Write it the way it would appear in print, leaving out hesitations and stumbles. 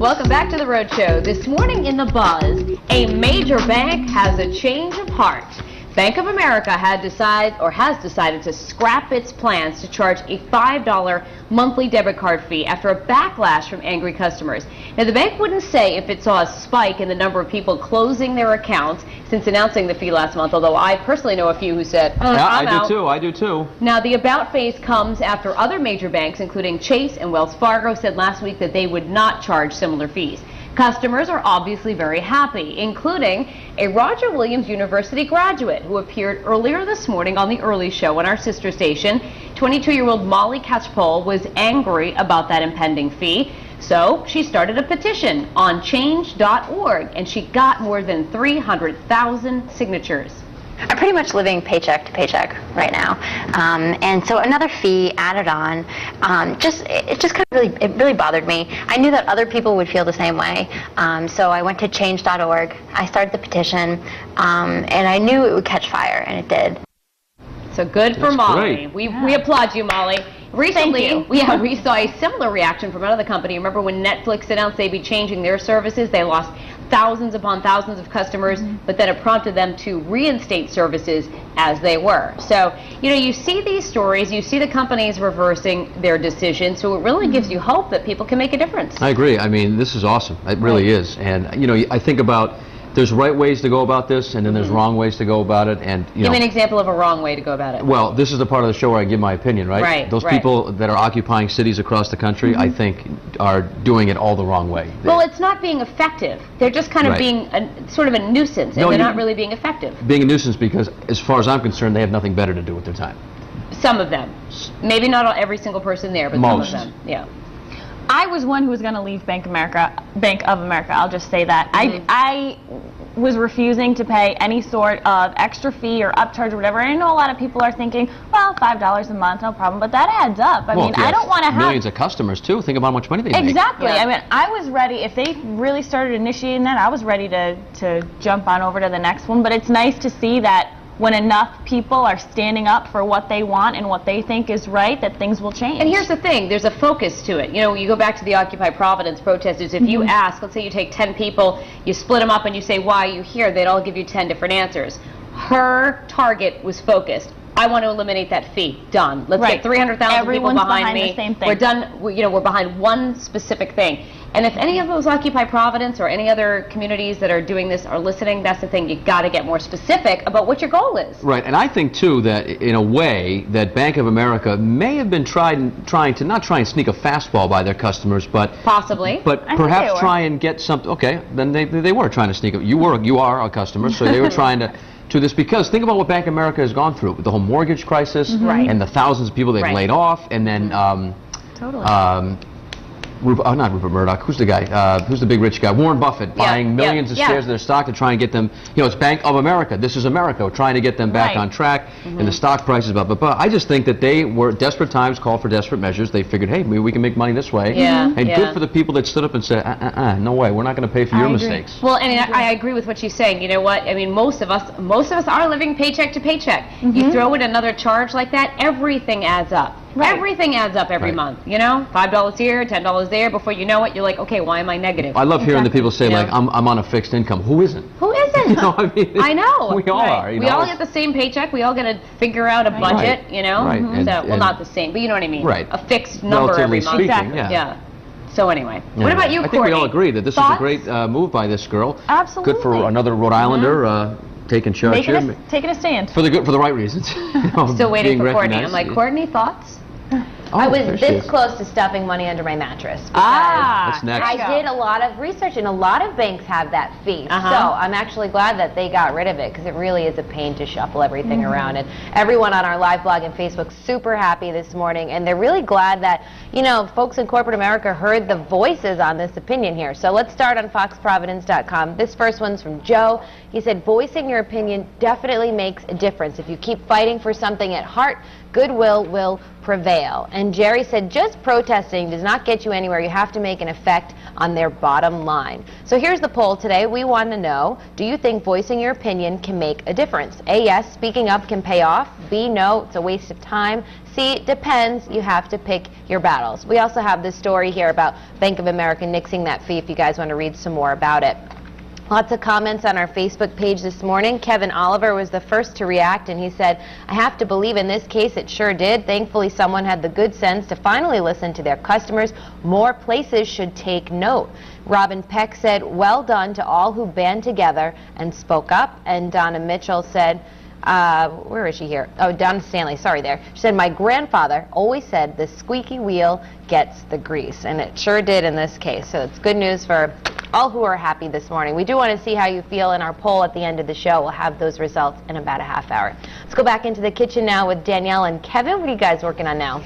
Welcome back to the Road Show. This morning in the buzz, a major bank has a change of heart. Bank of America has decided to scrap its plans to charge a $5 monthly debit card fee after a backlash from angry customers. Now, the bank wouldn't say if it saw a spike in the number of people closing their accounts since announcing the fee last month, although I personally know a few who said, I'm out. I do too. Now, the about face comes after other major banks, including Chase and Wells Fargo, said last week that they would not charge similar fees. Customers are obviously very happy, including a Roger Williams University graduate who appeared earlier this morning on the Early Show on our sister station. 22-year-old Molly Catchpole was angry about that impending fee, so she started a petition on change.org, and she got more than 300,000 signatures. I'm pretty much living paycheck to paycheck right now, and so another fee added on, it just kind of really bothered me. I knew that other people would feel the same way, so I went to change.org. I started the petition, and I knew it would catch fire, and it did. So good for Molly. We applaud you, Molly. Recently, we saw a similar reaction from another company. Remember when Netflix announced they'd be changing their services? They lost thousands upon thousands of customers, but then it prompted them to reinstate services as they were. So, you see these stories, you see the companies reversing their decisions, so it really gives you hope that people can make a difference. I agree. I mean, this is awesome. It really is. And, I think about there's right ways to go about this, and then there's wrong ways to go about it. And give me an example of a wrong way to go about it. Well, this is the part of the show where I give my opinion, right? Right. Those people that are occupying cities across the country, I think, are doing it all the wrong way. Well, it's not being effective. They're just kind of being sort of a nuisance, and they're not really being effective. Being a nuisance because, as far as I'm concerned, they have nothing better to do with their time. Some of them. Maybe not every single person there, but most. Some of them. Yeah. I was one who was going to leave Bank of America. I'll just say that. I was refusing to pay any sort of extra fee or upcharge or whatever. I know a lot of people are thinking, well, $5 a month, no problem, but that adds up. I mean, I don't want to have millions of customers too. Think about how much money they make. Exactly. I mean, I was ready. If they really started initiating that, I was ready to jump on over to the next one. But it's nice to see that when enough people are standing up for what they want and what they think is right, that things will change. And here's the thing, there's a focus to it. You go back to the Occupy Providence protesters, if you ask, let's say you take 10 people, you split them up and you say, why are you here? They'd all give you 10 different answers. Her target was focused. I want to eliminate that fee. Done. Let's get 300,000 people behind me. The same thing. We're done. We're behind one specific thing. And if any of those Occupy Providence or any other communities that are doing this are listening, that's the thing. You got to get more specific about what your goal is. Right. And I think too that in a way that Bank of America may have been trying to not try and sneak a fastball by their customers, but possibly. But perhaps try and get something. Okay, then they were trying to sneak it. You are a customer, so they were trying to. To this, because think about what Bank of America has gone through with the whole mortgage crisis and the thousands of people they've laid off, and then not Rupert Murdoch. Who's the guy? Who's the big rich guy? Warren Buffett buying millions of shares of their stock to try and get them. It's Bank of America. This is America. We're trying to get them back on track, and the stock prices, blah blah blah. I just think that they were desperate times called for desperate measures. They figured, hey, maybe we can make money this way. And good for the people that stood up and said, no way, we're not going to pay for your mistakes. Well, and I agree with what she's saying. You know what? I mean, most of us are living paycheck to paycheck. You throw in another charge like that, everything adds up. Everything adds up every month, $5 here, $10 there. Before you know it, you're like, okay, why am I negative? I love hearing the people say, like, I'm on a fixed income. Who isn't? Who isn't? I know. We all are. We all get the same paycheck. We all got to figure out a budget, well, not the same, but you know what I mean. Right. A fixed number every month. Speaking, yeah. So anyway, what about you, Courtney? I think we all agree that this is a great move by this girl. Absolutely. Good for another Rhode Islander. Taking charge here. Taking a stand. For the right reasons. Still waiting for Courtney. I'm like, Courtney, thoughts? I was this close to stuffing money under my mattress. That's next. I did a lot of research, and a lot of banks have that fee. So I'm actually glad that they got rid of it, because it really is a pain to shuffle everything around. And everyone on our live blog and Facebook super happy this morning, and they're really glad that folks in corporate America heard the voices on this opinion here. So let's start on foxprovidence.com. This first one's from Joe. He said, voicing your opinion definitely makes a difference. If you keep fighting for something at heart, goodwill will prevail. And Jerry said, just protesting does not get you anywhere. You have to make an effect on their bottom line. So here's the poll today. We want to know, do you think voicing your opinion can make a difference? A, yes, speaking up can pay off. B, no, it's a waste of time. C, depends. You have to pick your battles. We also have this story here about Bank of America nixing that fee if you guys want to read some more about it. Lots of comments on our Facebook page this morning. Kevin Oliver was the first to react, and he said, I have to believe in this case it sure did. Thankfully, someone had the good sense to finally listen to their customers. More places should take note. Robin Peck said, well done to all who band together and spoke up. And Donna Mitchell said, where is she here? Oh, Donna Stanley, sorry there. She said, my grandfather always said the squeaky wheel gets the grease, and it sure did in this case. So it's good news for all who are happy this morning. We do want to see how you feel in our poll at the end of the show. We'll have those results in about a half hour. Let's go back into the kitchen now with Danielle and Kevin. What are you guys working on now?